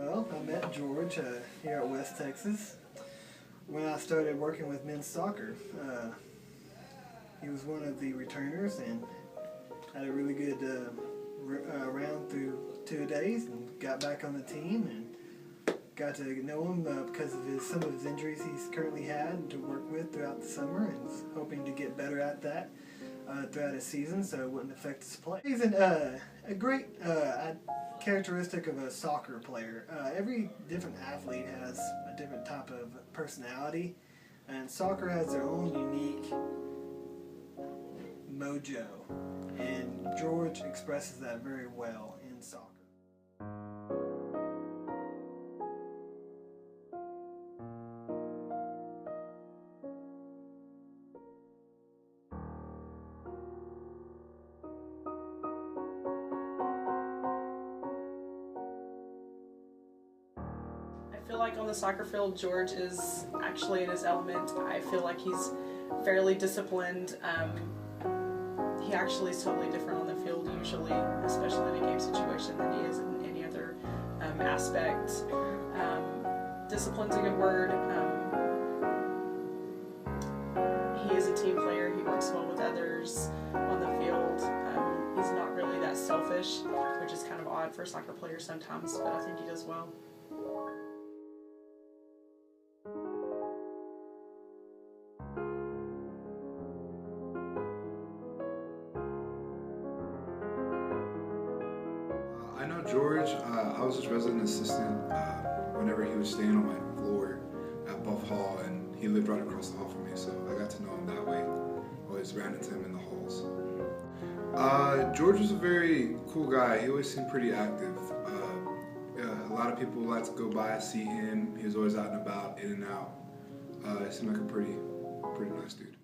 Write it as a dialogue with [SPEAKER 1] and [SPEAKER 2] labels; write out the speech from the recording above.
[SPEAKER 1] Well, I met George here at West Texas when I started working with men's soccer. He was one of the returners and had a really good round through 2 days and got back on the team and got to know him because of some of his injuries he's currently had to work with throughout the summer, and is hoping to get better at that throughout his season so it wouldn't affect his play. He's a great characteristic of a soccer player. Every different athlete has a different type of personality, and soccer has their own unique mojo, and George expresses that very well in soccer.
[SPEAKER 2] I feel like on the soccer field, George is actually in his element. I feel like he's fairly disciplined. He actually is totally different on the field usually, especially in a game situation, than he is in any other aspect. Discipline's a good word. He is a team player. He works well with others on the field. He's not really that selfish, which is kind of odd for soccer players sometimes, but I think he does well.
[SPEAKER 3] I know George. I was his resident assistant whenever he was staying on my floor at Buff Hall, and he lived right across the hall from me, so I got to know him that way. Always ran into him in the halls. George was a very cool guy. He always seemed pretty active. A lot of people like to go by, see him. He was always out and about, in and out. He seemed like a pretty nice dude.